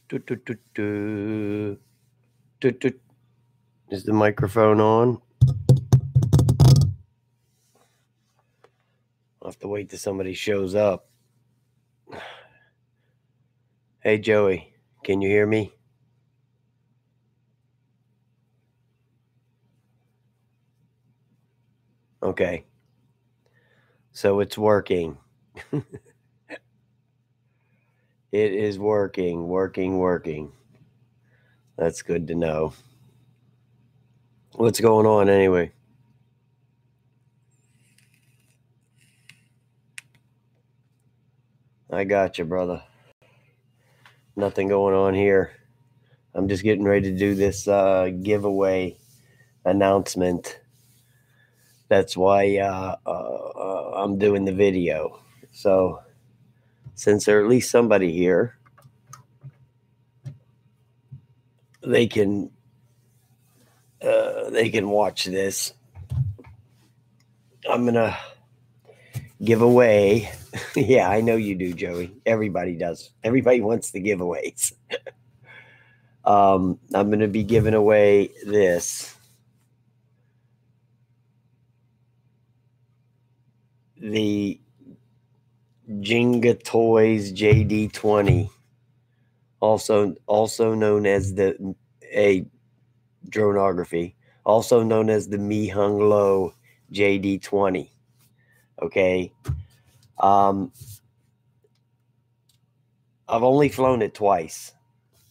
Do, do, do, do. Do, do. Is the microphone on? I'll have to wait till somebody shows up. Hey, Joey, can you hear me? Okay. So it's working. It is working. That's good to know. What's going on anyway? I got you, brother. Nothing going on here. I'm just getting ready to do this giveaway announcement. That's why I'm doing the video. So since there's at least somebody here, they can watch this. I'm gonna give away. Yeah, I know you do, Joey. Everybody does. Everybody wants the giveaways. I'm gonna be giving away this. The Jenga Toys JD20, also known as the dronography, also known as the Mi Hung Lo JD20. Okay. I've only flown it twice.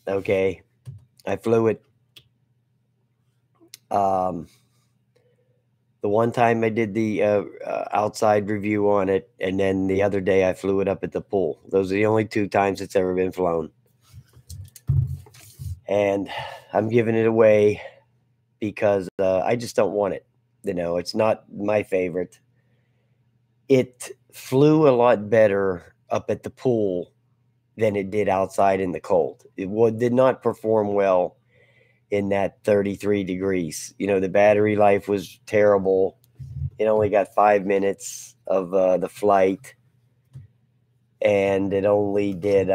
Okay. I flew it. The one time I did the outside review on it, and then the other day I flew it up at the pool. Those are the only 2 times it's ever been flown. And I'm giving it away because I just don't want it. It's not my favorite. It flew a lot better up at the pool than it did outside in the cold. It did not perform well in that 33 degrees. The battery life was terrible. It only got 5 minutes of the flight, and it only did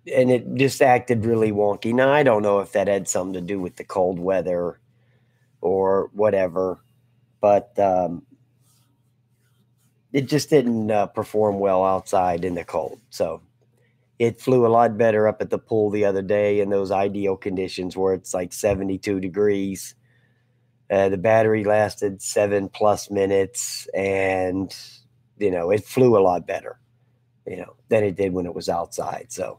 and it just acted really wonky. Now, I don't know if that had something to do with the cold weather or whatever, but it just didn't perform well outside in the cold. So it flew a lot better up at the pool the other day in those ideal conditions where it's like 72 degrees. The battery lasted 7+ minutes, and, it flew a lot better, than it did when it was outside. So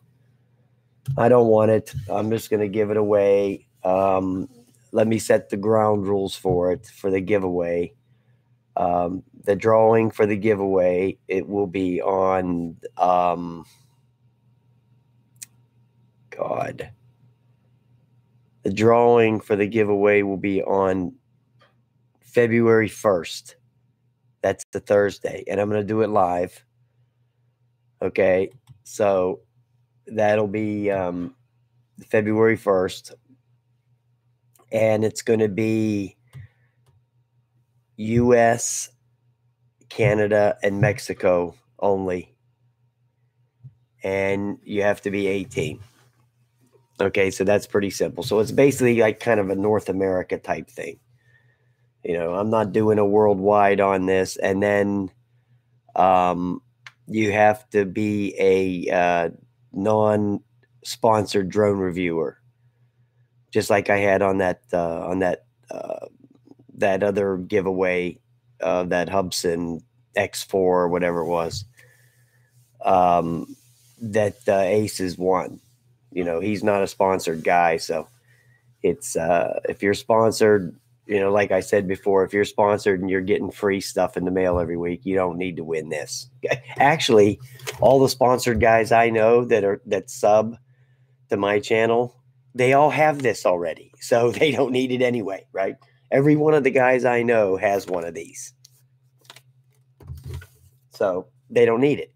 I don't want it. I'm just going to give it away. Let me set the ground rules for it, for the giveaway. The drawing for the giveaway, it will be on, the drawing for the giveaway will be on February 1st. That's the Thursday, and I'm going to do it live. Okay, so that'll be February 1st, and it's going to be U.S., Canada, and Mexico only, and you have to be 18. Okay, so that's pretty simple. So it's basically like kind of a North America type thing. I'm not doing a worldwide on this. And then you have to be a non-sponsored drone reviewer, just like I had on that other giveaway, that Hubsan X4 or whatever it was, that Aces won. He's not a sponsored guy, so it's if you're sponsored, like I said before, if you're sponsored and you're getting free stuff in the mail every week, you don't need to win this. Actually, all the sponsored guys I know that sub to my channel, they all have this already, so they don't need it anyway, right? Every one of the guys I know has one of these, so they don't need it.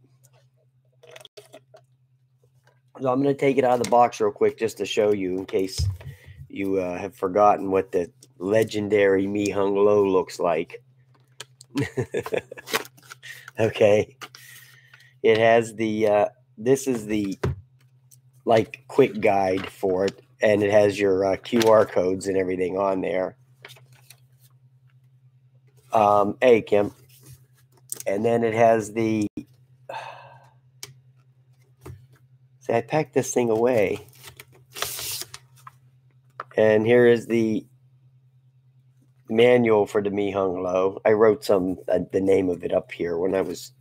So I'm going to take it out of the box real quick just to show you, in case you have forgotten what the legendary Mi Hung Lo looks like. Okay. It has the this is the like quick guide for it, and it has your QR codes and everything on there. Hey, Kim. And then it has the, see, I packed this thing away. And here is the manual for the Mi Hung Lo. I wrote the name of it up here when I was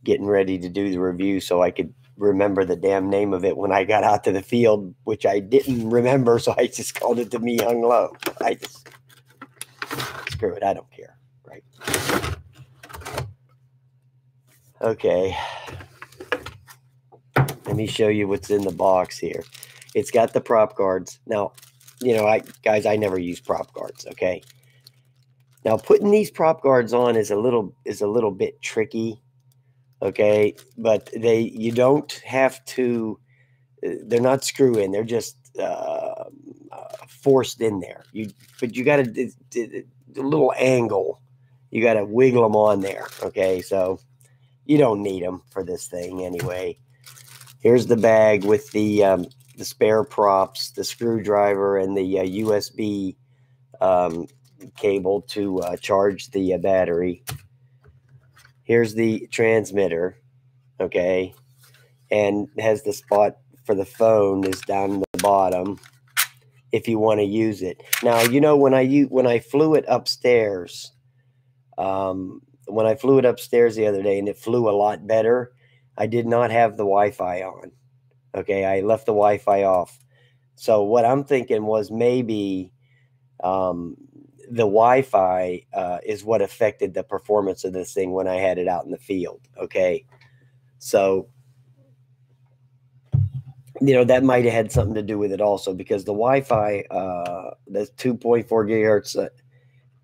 getting ready to do the review so I could remember the damn name of it when I got out to the field, which I didn't remember, so I just called it the Mi Hung Lo. I just, screw it, I don't care, right? Okay. Let me show you what's in the box here. It's got the prop guards. Now, you know, guys, I never use prop guards, okay? Now, putting these prop guards on is a little bit tricky, okay? But you don't have to, they're not screw in. They're just forced in there. But you got to, a little angle. You got to wiggle them on there, okay? So you don't need them for this thing anyway. Here's the bag with the spare props, the screwdriver, and the USB cable to charge the battery. Here's the transmitter, okay, and has the spot for the phone is down in the bottom if you want to use it. Now, you know, when I flew it upstairs, when I flew it upstairs the other day, and it flew a lot better, I did not have the Wi-Fi on. Okay, I left the Wi-Fi off. So what I'm thinking was maybe the Wi-Fi is what affected the performance of this thing when I had it out in the field. Okay, so you know that might have had something to do with it also, because the Wi-Fi, the 2.4 gigahertz,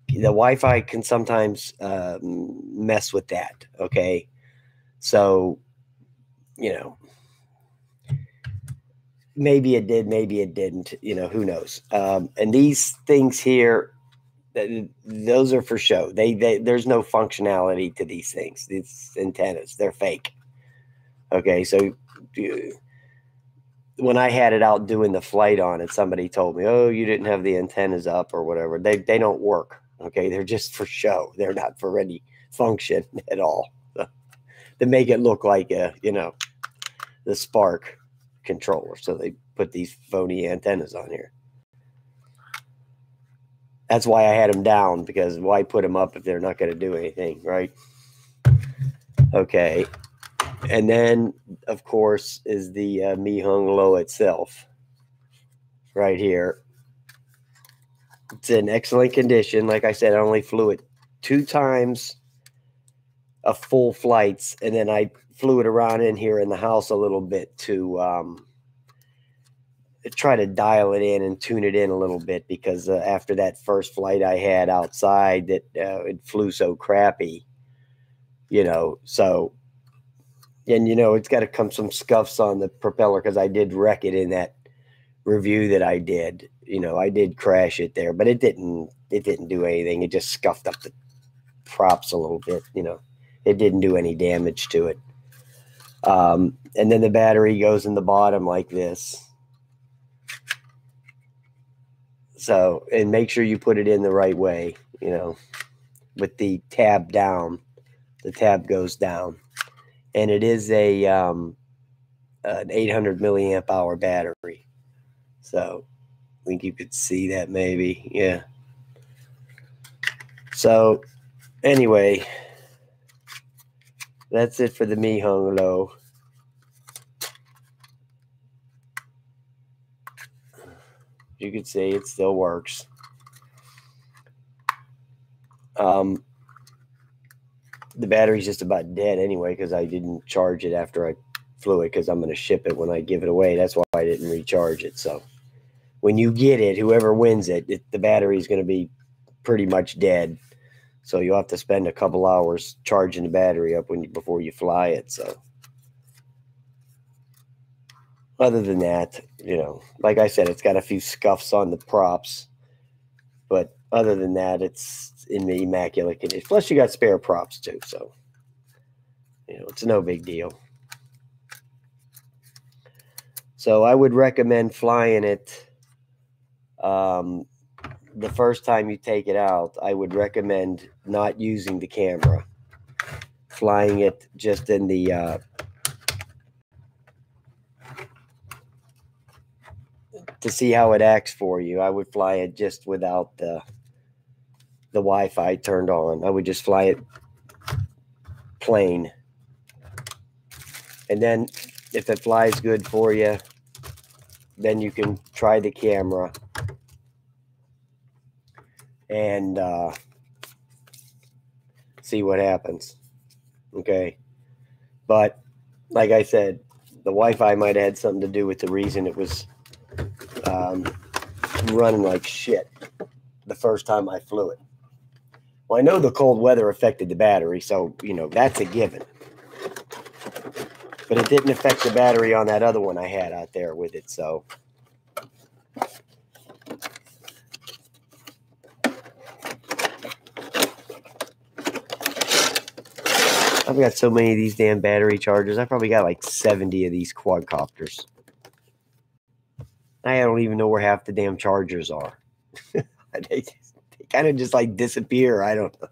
the Wi-Fi can sometimes mess with that. Okay, so you know. Maybe it did, maybe it didn't, you know, who knows. And these things here, those are for show. There's no functionality to these things. These antennas, they're fake. Okay, so when I had it out doing the flight on it, somebody told me, oh, you didn't have the antennas up or whatever. They don't work. Okay, they're just for show. They're not for any function at all. To make it look like you know, the Spark controller. So they put these phony antennas on here. That's why I had them down, because why put them up if they're not going to do anything, right? Okay. And then, of course, is the Mi Hung Lo itself right here. It's in excellent condition. Like I said, I only flew it 2 times of full flights, and then I flew it around in here in the house a little bit to try to dial it in and tune it in a little bit, because after that first flight I had outside, that it flew so crappy, you know. So, and you know, it's got to come some scuffs on the propeller, because I did wreck it in that review that I did. You know, I did crash it there, but it didn't do anything. It just scuffed up the props a little bit, you know. It didn't do any damage to it. And then the battery goes in the bottom like this. So, and make sure you put it in the right way, you know, with the tab down. The tab goes down. And it is an 800 milliamp hour battery. So, I think you could see that maybe. Yeah. So, anyway, that's it for the Mi Hung Lo. You can see it still works. The battery's just about dead anyway, because I didn't charge it after I flew it, because I'm going to ship it when I give it away. That's why I didn't recharge it. So when you get it, whoever wins it, the battery is going to be pretty much dead. So you'll have to spend a couple hours charging the battery up before you fly it. So other than that, you know, like I said, it's got a few scuffs on the props, but other than that, it's in the immaculate condition. Plus, you got spare props too, so you know it's no big deal. So I would recommend flying it. The first time you take it out, I would recommend not using the camera. Flying it just in the to see how it acts for you. I would fly it just without the Wi-Fi turned on. I would just fly it plain. And then if it flies good for you, then you can try the camera and see what happens. Okay. But like I said, the Wi-Fi might have had something to do with the reason it was running like shit the first time I flew it. Well, I know the cold weather affected the battery, so, that's a given. But it didn't affect the battery on that other one I had out there with it, so. I've got so many of these damn battery chargers. I probably got like 70 of these quadcopters. I don't even know where half the damn chargers are. They kind of just like disappear. I don't know.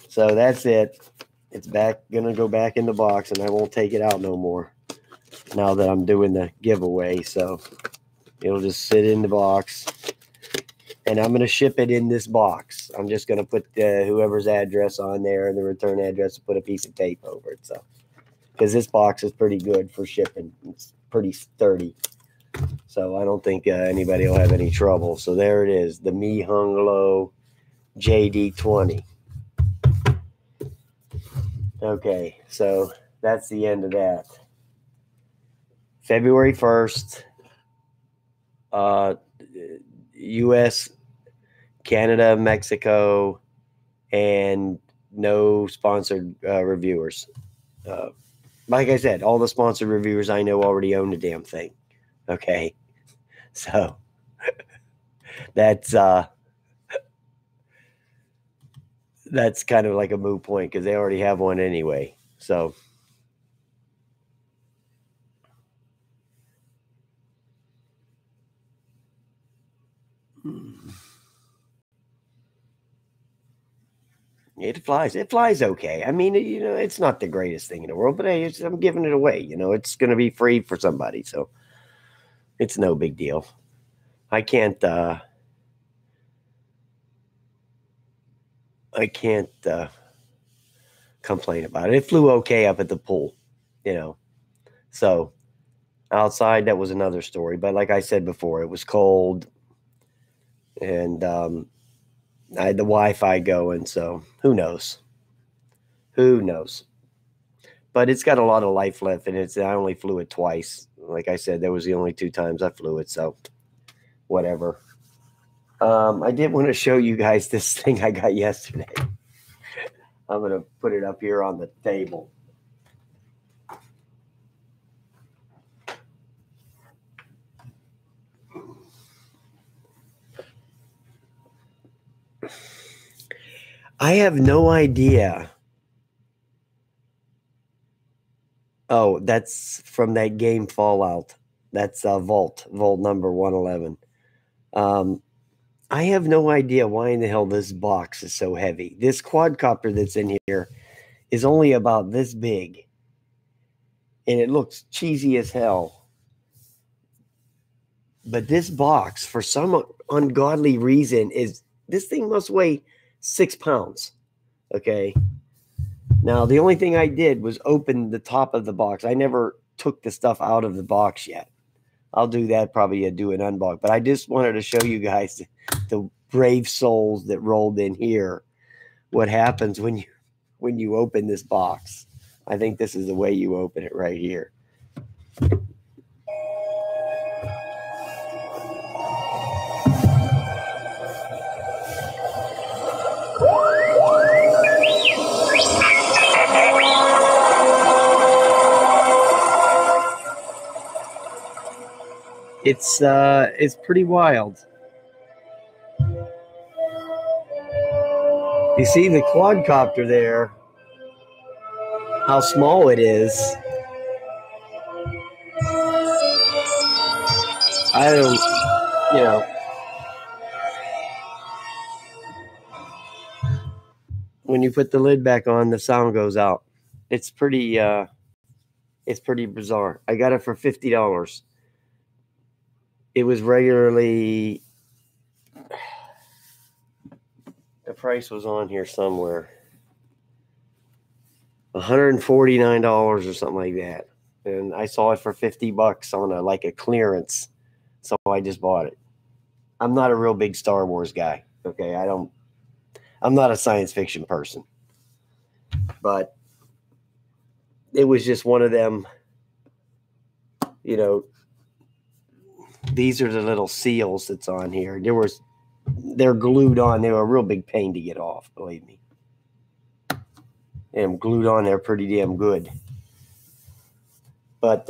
So that's it. It's gonna go back in the box, and I won't take it out no more now that I'm doing the giveaway. So it'll just sit in the box, and I'm gonna ship it in this box. I'm just gonna put whoever's address on there and the return address, put a piece of tape over it. So because this box is pretty good for shipping, it's pretty sturdy. So I don't think anybody will have any trouble. So there it is, the Mi Hung Low JD20. Okay, so that's the end of that. February 1st, U.S., Canada, Mexico, and no sponsored reviewers. Like I said, all the sponsored reviewers I know already own the damn thing. Okay, so that's kind of like a moot point because they already have one anyway. So it flies. It flies okay. I mean, it's not the greatest thing in the world, but hey, I'm giving it away. It's going to be free for somebody, so it's no big deal. I can't complain about it. It flew okay up at the pool, So outside, that was another story. But like I said before, it was cold, and I had the Wi-Fi going, so who knows? Who knows? But it's got a lot of life left, and I only flew it twice. Like I said, that was the only 2 times I flew it, so whatever. I did want to show you guys this thing I got yesterday. I'm going to put it up here on the table. I have no idea. Oh, that's from that game Fallout. That's Vault number 111. I have no idea why in the hell this box is so heavy. This quadcopter that's in here is only about this big, and it looks cheesy as hell. But this box, for some ungodly reason, this thing must weigh 6 pounds. Okay. Now, the only thing I did was open the top of the box. I never took the stuff out of the box yet. I'll do that probably do an unbox. But I just wanted to show you guys the brave souls that rolled in here. What happens when you open this box? I think this is the way you open it right here. It's pretty wild. You see the quadcopter there. how small it is. I don't, you know, when you put the lid back on, the sound goes out. It's pretty bizarre. I got it for $50. It was regularly, the price was on here somewhere, $149 or something like that. And I saw it for $50 on a clearance. So I just bought it. I'm not a real big Star Wars guy. Okay. I'm not a science fiction person, but it was just one of them, these are the little seals that's on here. They're glued on. They were a real big pain to get off, believe me. And glued on there pretty damn good. But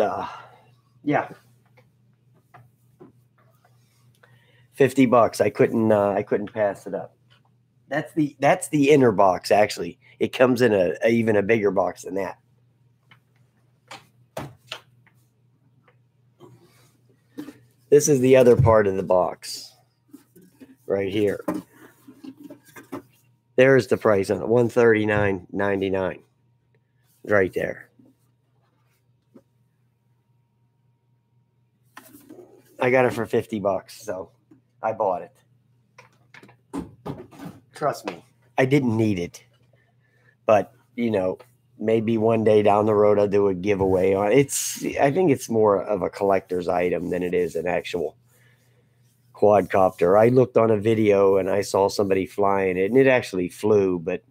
yeah. $50. I couldn't pass it up. That's the inner box, actually. It comes in even a bigger box than that. This is the other part of the box. Right here. There's the price on it. $139.99. Right there. I got it for $50, so I bought it. Trust me, I didn't need it. But, maybe one day down the road I'll do a giveaway on it. I think it's more of a collector's item than it is an actual quadcopter. I looked on a video and I saw somebody flying it, and it actually flew, but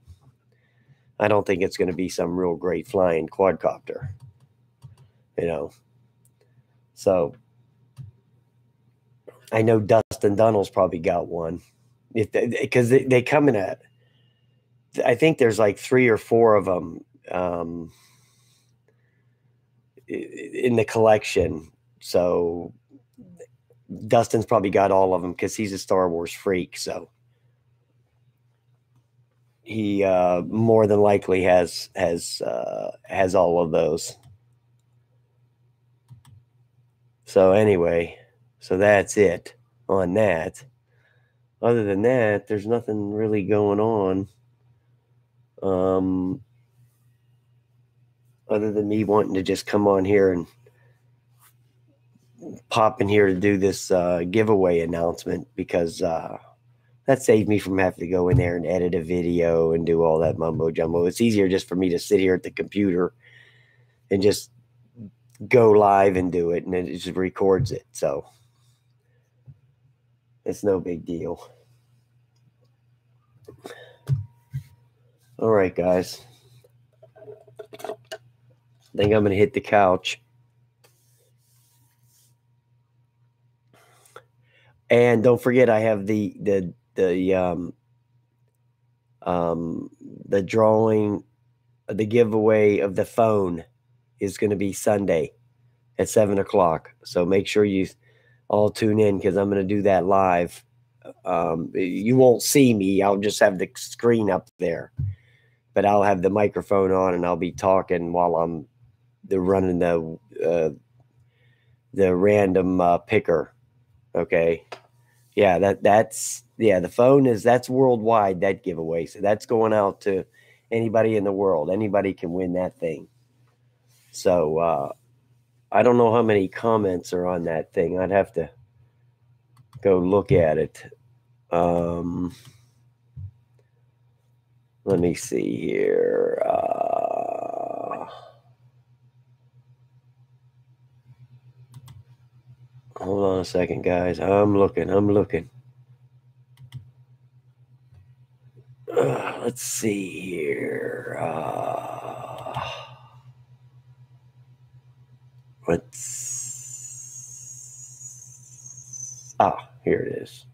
I don't think it's going to be some real great flying quadcopter. So I know Dustin Dunnell's probably got one, because they come in I think there's like 3 or 4 of them in the collection. So Dustin's probably got all of them because he's a Star Wars freak. So he more than likely has all of those. So anyway, so that's it on that. Other than that, there's nothing really going on. Other than me wanting to just come on here and pop in here to do this giveaway announcement, because that saved me from having to go in there and edit a video and do all that mumbo jumbo. It's easier just for me to sit here at the computer and just go live and do it, and it just records it. So it's no big deal. All right, guys. I think I'm going to hit the couch. And don't forget, I have the drawing, the giveaway of the phone is going to be Sunday at 7:00. So make sure you all tune in, because I'm going to do that live. You won't see me. I'll just have the screen up there, but I'll have the microphone on and I'll be talking while I'm running the random picker. Okay. Yeah, that's the phone that's worldwide, that giveaway. So that's going out to anybody in the world. Anybody can win that thing. So I don't know how many comments are on that thing. I'd have to go look at it. Let me see here. Hold on a second, guys. I'm looking. Let's see here. Here it is.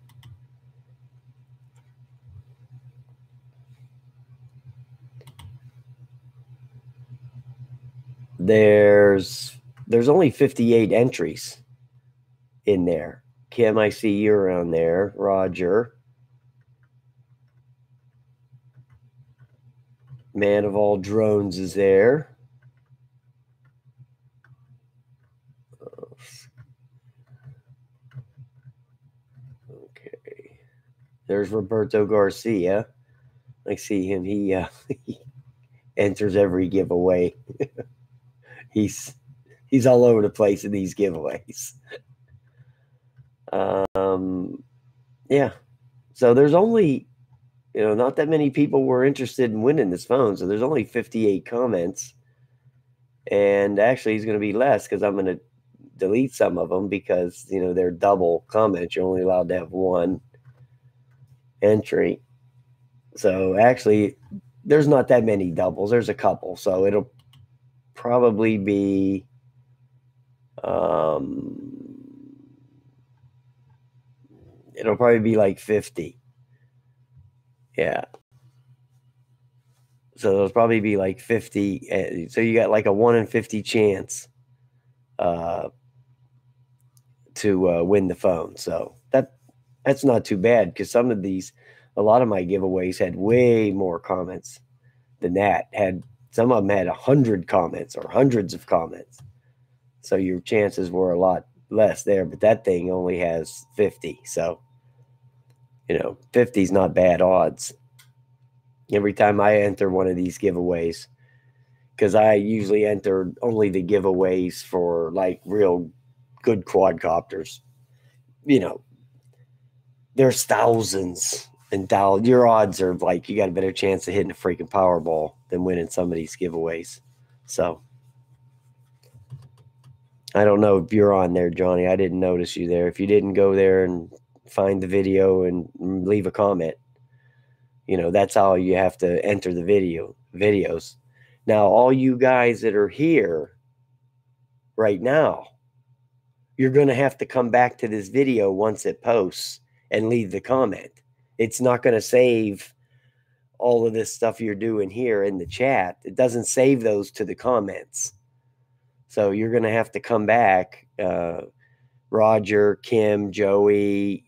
There's only 58 entries in there. Kim, I see you around there. Roger. Man of all drones is there. else? Okay. There's Roberto Garcia. I see him. He enters every giveaway. he's all over the place in these giveaways. Yeah. So there's only, not that many people were interested in winning this phone. So there's only 58 comments. And actually, it's going to be less because I'm going to delete some of them because, they're double comments. You're only allowed to have one entry. So actually, there's not that many doubles. There's a couple. So it'll probably be like 50. Yeah. So there'll probably be like 50. So you got like a 1 in 50 chance to win the phone. So that's not too bad because a lot of my giveaways had way more comments than that. Some of them had 100 comments or hundreds of comments. So your chances were a lot less there, but that thing only has 50. So, 50 is not bad odds. Every time I enter one of these giveaways, because I usually enter only the giveaways for like real good quadcopters. There's thousands and thousands. Your odds are like you got a better chance of hitting a freaking Powerball than winning some of these giveaways. So I don't know if you're on there, Johnny. I didn't notice you there. If you didn't go there and find the video and leave a comment, that's how you have to enter the videos. Now, all you guys that are here right now, you're going to have to come back to this video once it posts and leave the comment. It's not going to save all of this stuff you're doing here in the chat. It doesn't save those to the comments. So you're going to have to come back. Roger, Kim, Joey,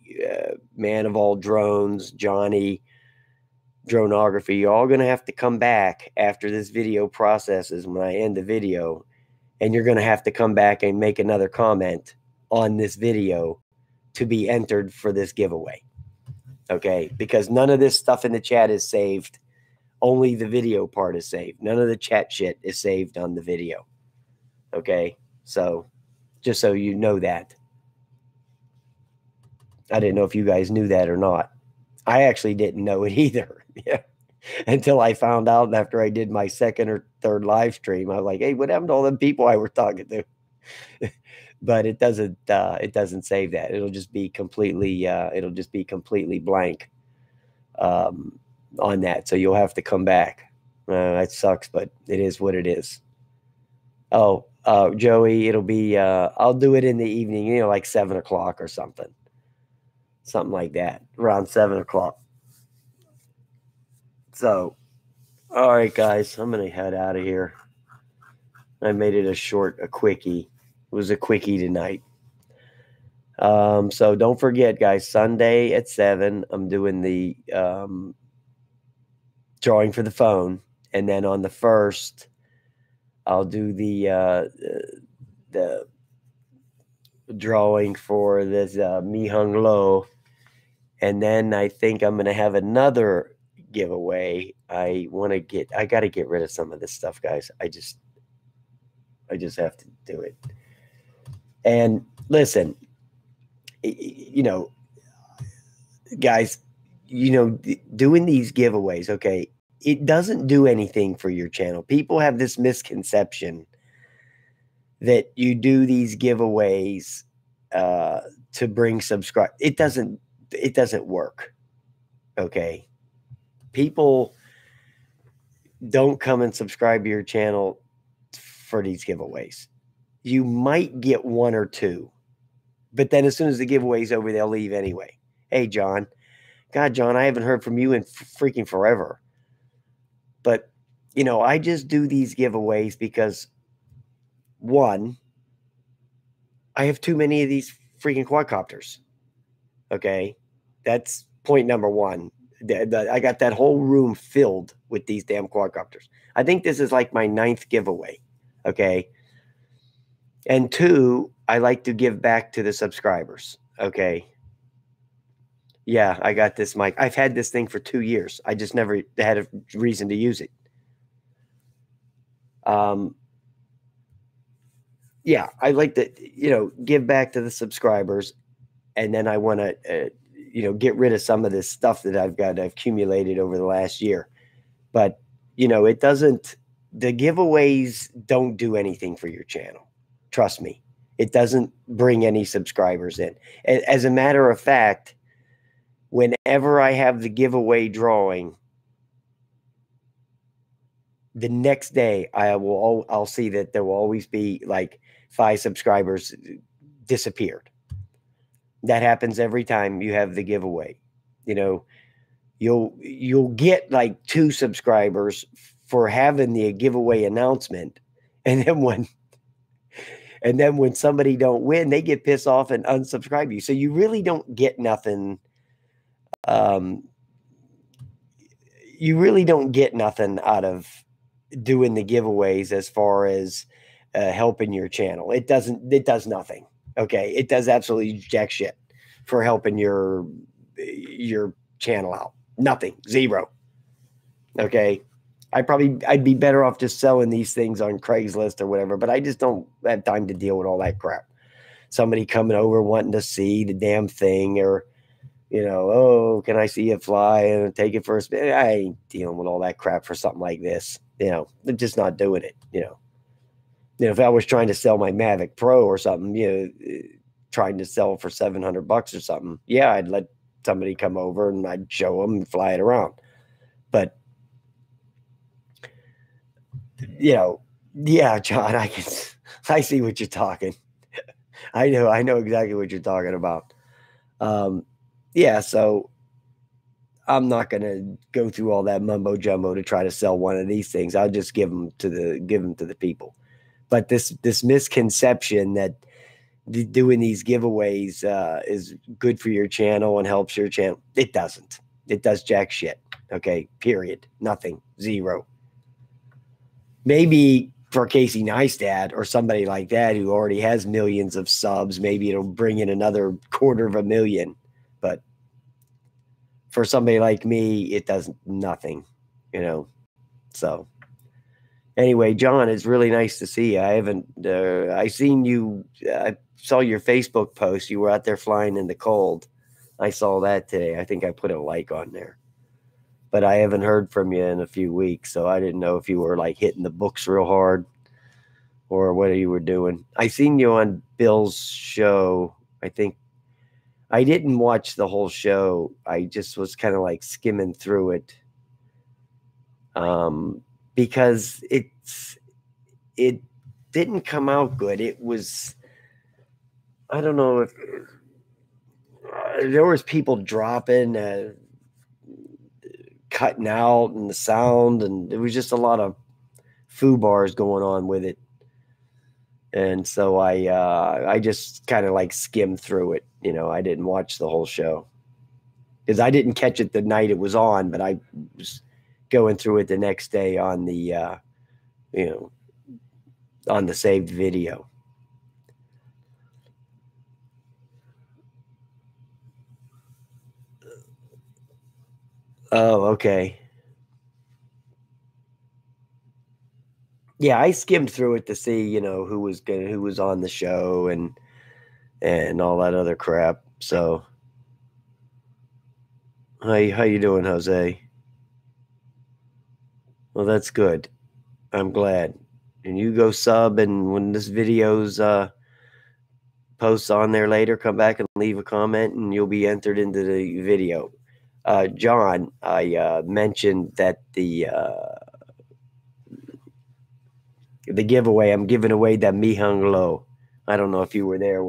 Man of All Drones, Johnny, Dronography, you're all going to have to come back after this video processes when I end the video, and you're going to have to come back and make another comment on this video to be entered for this giveaway. Okay? Because none of this stuff in the chat is saved. Only the video part is saved. None of the chat shit is saved on the video. Okay? So, just so you know that. I didn't know if you guys knew that or not. I actually didn't know it either. Yeah. Until I found out after I did my second or third live stream. I was like, hey, what happened to all them people I were talking to? But it doesn't save that. It'll just be completely blank on that. So you'll have to come back. That sucks, but it is what it is. Oh, Joey, it'll be I'll do it in the evening, like 7 o'clock or something. Something like that, around 7 o'clock. So, all right, guys, I'm going to head out of here. I made it a quickie. It was a quickie tonight. So don't forget, guys, Sunday at 7, I'm doing the drawing for the phone. And then on the 1st, I'll do the drawing for this Mi Hung Lo. And then I think I'm going to have another giveaway. I got to get rid of some of this stuff, guys. I just have to do it. And listen, guys, doing these giveaways, okay, it doesn't do anything for your channel. People have this misconception that you do these giveaways to bring subscribe. It doesn't work. Okay. People don't come and subscribe to your channel for these giveaways. You might get 1 or 2, but then as soon as the giveaway's over, they'll leave anyway. Hey, John. God, John, I haven't heard from you in freaking forever. But, I just do these giveaways because, one, I have too many of these freaking quadcopters. Okay? That's point number one. I got that whole room filled with these damn quadcopters. I think this is like my 9th giveaway. Okay? And two, I like to give back to the subscribers. Okay. Yeah, I got this mic. I've had this thing for 2 years. I just never had a reason to use it. Yeah, I like to, give back to the subscribers, and then I want to, get rid of some of this stuff that I've got accumulated over the last year. But, it doesn't, the giveaways don't do anything for your channel. Trust me, it doesn't bring any subscribers in. As a matter of fact, whenever I have the giveaway drawing, the next day I'll see that there will always be like 5 subscribers disappeared. That happens every time you have the giveaway. You'll get like 2 subscribers for having the giveaway announcement, and then when somebody don't win, they get pissed off and unsubscribe you. So you really don't get nothing. You really don't get nothing out of doing the giveaways as far as helping your channel. It does nothing. Okay. It does absolutely jack shit for helping your channel out. Nothing. Zero. Okay. I'd be better off just selling these things on Craigslist or whatever, but I just don't have time to deal with all that crap. Somebody coming over wanting to see the damn thing, or, oh, can I see it fly and take it for a spin? I ain't dealing with all that crap for something like this. They're just not doing it. If I was trying to sell my Mavic Pro or something, trying to sell for $700 or something, yeah, I'd let somebody come over and I'd show them and fly it around. But, yeah, John, I see what you're talking. I know exactly what you're talking about. Yeah, so I'm not going to go through all that mumbo jumbo to try to sell one of these things. I'll just give them to the people. But this misconception that doing these giveaways is good for your channel and helps your channel, it doesn't. It does jack shit. Okay, period. Nothing. Zero. Maybe for Casey Neistat or somebody like that who already has millions of subs, maybe it'll bring in another 250,000. But for somebody like me, it does nothing, So anyway, John, it's really nice to see you. I seen you. I saw your Facebook post. You were out there flying in the cold. I saw that today. I think I put a like on there. But I haven't heard from you in a few weeks, so I didn't know if you were like hitting the books real hard or what you were doing. I seen you on Bill's show. I think I didn't watch the whole show. I just was kind of like skimming through it. Because it didn't come out good. It was, I don't know if there was people dropping, cutting out, and the sound, and there was just a lot of foo-bars going on with it. And so I just kind of like skimmed through it. I didn't watch the whole show because I didn't catch it the night it was on, but I was going through it the next day on the, on the saved video. Oh, okay. Yeah, I skimmed through it to see, who was on the show and all that other crap. So, how you doing, Jose? Well, that's good. I'm glad. And you go sub, and when this video's posts on there later, come back and leave a comment, and you'll be entered into the video. John, I mentioned that the giveaway, I'm giving away that Mi Hung Lo. I don't know if you were there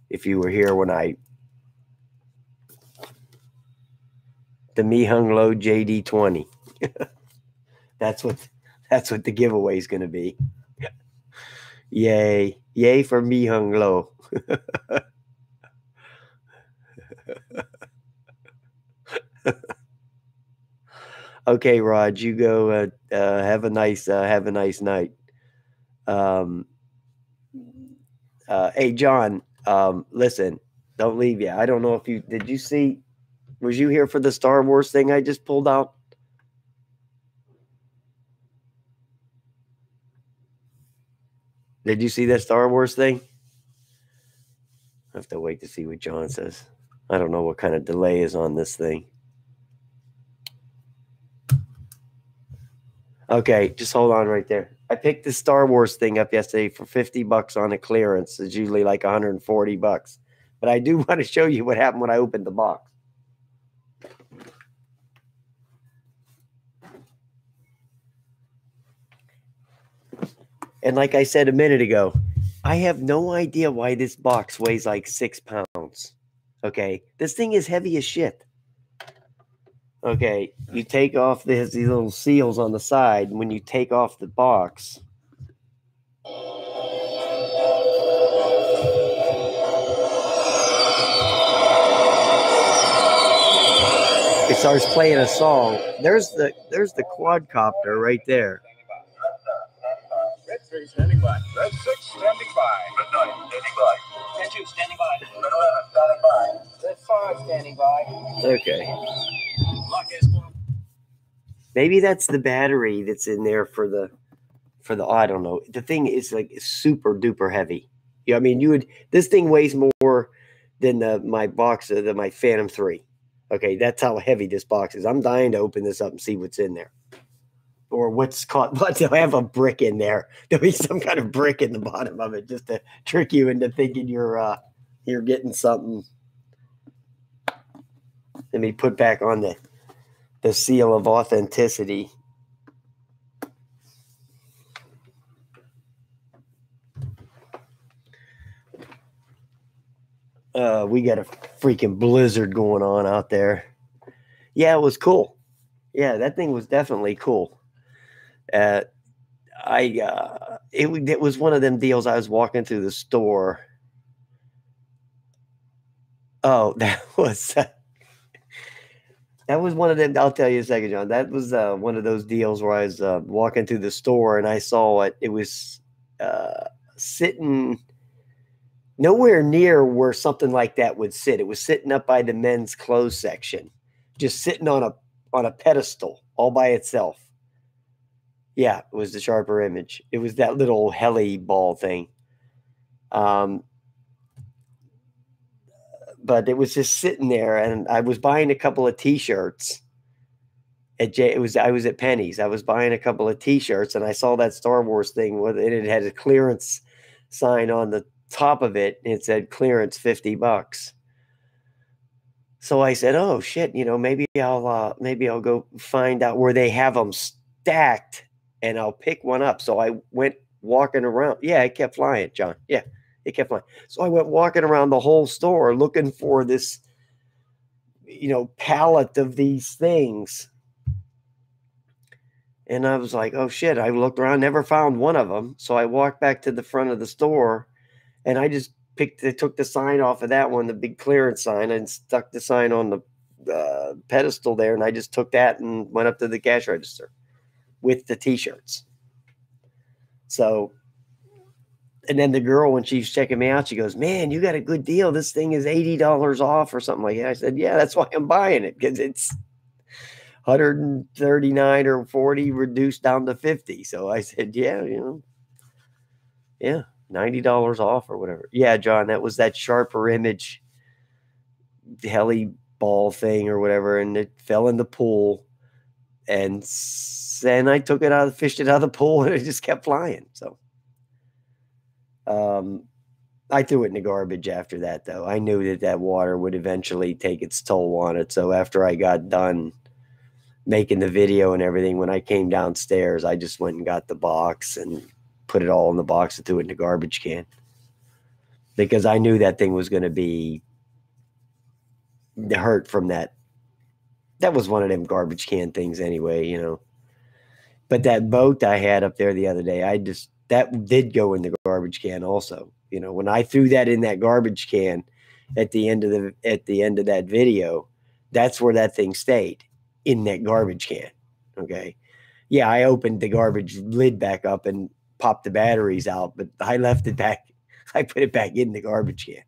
if you were here when the Mi Hung Lo JD20. That's what the giveaway is going to be. Yay for Mi Hung Lo. Okay, Rod, you go. Have a nice night. Hey, John, listen, don't leave yet. I don't know if did you see, was you here for the Star Wars thing I just pulled out? Did you see that Star Wars thing? I have to wait to see what John says. I don't know what kind of delay is on this thing. Okay, just hold on right there. I picked the Star Wars thing up yesterday for $50 on a clearance. It's usually like $140. But I do want to show you what happened when I opened the box. And like I said a minute ago, I have no idea why this box weighs like 6 pounds. Okay, this thing is heavy as shit. Okay, you take off these little seals on the side. When you take off the box, it starts playing a song. There's the quadcopter right there. Red 3 standing by. Red 6 standing by. Red 9 standing by. Red 2 standing by. Red 11 standing by. Red 5 standing by. Okay. Maybe that's the battery that's in there for the I don't know. The thing is like super duper heavy. I mean, this thing weighs more than my Phantom 3. Okay, that's how heavy this box is. I'm dying to open this up and see what's in there. Or they'll have a brick in there. There'll be some kind of brick in the bottom of it just to trick you into thinking you're getting something. Let me put back on the seal of authenticity. We got a freaking blizzard going on out there. Yeah, it was cool. Yeah, that thing was definitely cool. It was one of them deals. I was walking through the store. Oh, that was one of them. I'll tell you a second, John. That was one of those deals where I was walking through the store and I saw it. It was sitting nowhere near where something like that would sit. It was sitting up by the men's clothes section, just sitting on a pedestal all by itself. Yeah, it was the Sharper Image. It was that little heli ball thing. But it was just sitting there, and I was buying a couple of T-shirts. I was at Penny's. I was buying a couple of T-shirts, and I saw that Star Wars thing with it. It had a clearance sign on the top of it, and it said clearance $50. So I said, "Oh shit, maybe I'll go find out where they have them stacked, and I'll pick one up." So I went walking around. Yeah, it kept flying, John. Yeah, it kept flying. So I went walking around the whole store looking for this, pallet of these things. And I was like, "Oh shit!" I looked around, never found one of them. So I walked back to the front of the store, and I just took the sign off of that one, the big clearance sign, and stuck the sign on the pedestal there. And I just took that and went up to the cash register with the T-shirts. So, and then the girl, when she's checking me out, she goes, "Man, you got a good deal. This thing is $80 off or something like that." I said, "Yeah, that's why I'm buying it, because it's 139 or 40 reduced down to 50. So I said, "Yeah, yeah, $90 off or whatever." Yeah, John, that was that Sharper Image heli ball thing or whatever, and it fell in the pool. And then I took it out, fished it out of the pool, and it just kept flying. So I threw it in the garbage after that, though. I knew that water would eventually take its toll on it. So after I got done making the video and everything, when I came downstairs, I just went and got the box and put it all in the box and threw it in the garbage can, because I knew that thing was going to be hurt from that. That was one of them garbage can things anyway, But that boat I had up there the other day, that did go in the garbage can also. When I threw that in that garbage can at the end of that video, that's where that thing stayed, in that garbage can. Okay. Yeah, I opened the garbage lid back up and popped the batteries out, but I left it back. I put it back in the garbage can.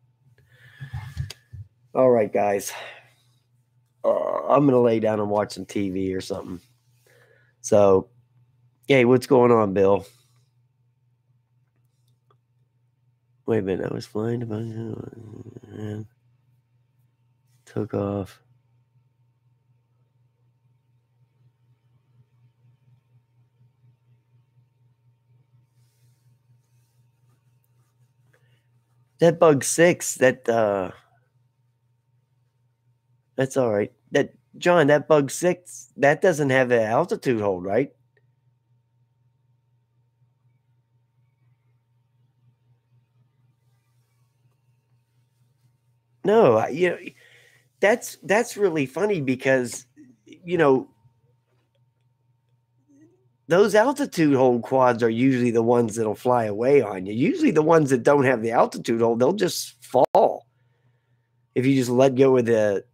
All right, guys. I'm going to lay down and watch some TV or something. So, hey, what's going on, Bill? Wait a minute. I was flying about and took off. That Bug 6, that's all right. That John, that Bug 6, that doesn't have an altitude hold, right? No, you know, that's really funny because, you know, those altitude hold quads are usually the ones that'll fly away on you. Usually the ones that don't have the altitude hold, they'll just fall. If you just let go of the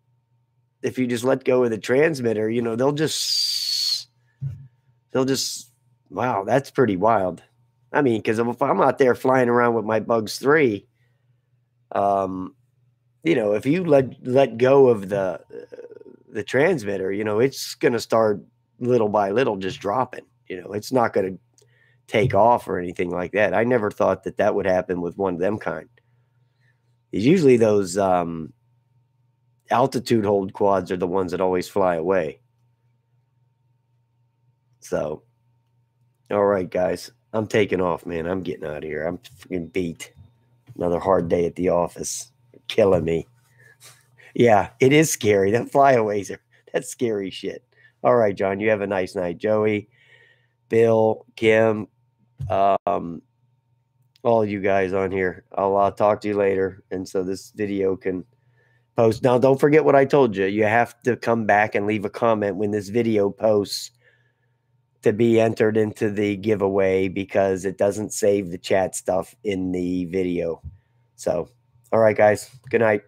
transmitter, you know, they'll just wow, that's pretty wild. I mean, because if I'm out there flying around with my Bugs 3, you know, if you let go of the transmitter, you know, it's going to start little by little just dropping. You know, it's not going to take off or anything like that. I never thought that would happen with one of them kind. It's usually those altitude hold quads are the ones that always fly away. So, all right, guys, I'm taking off, man. I'm getting out of here. I'm freaking beat. Another hard day at the office. You're killing me. Yeah, it is scary. That flyaways that's scary shit. All right, John, you have a nice night. Joey, Bill, Kim, all you guys on here. I'll talk to you later. And so this video can post. Now, don't forget what I told you. You have to come back and leave a comment when this video posts to be entered into the giveaway because it doesn't save the chat stuff in the video. So, all right, guys. Good night.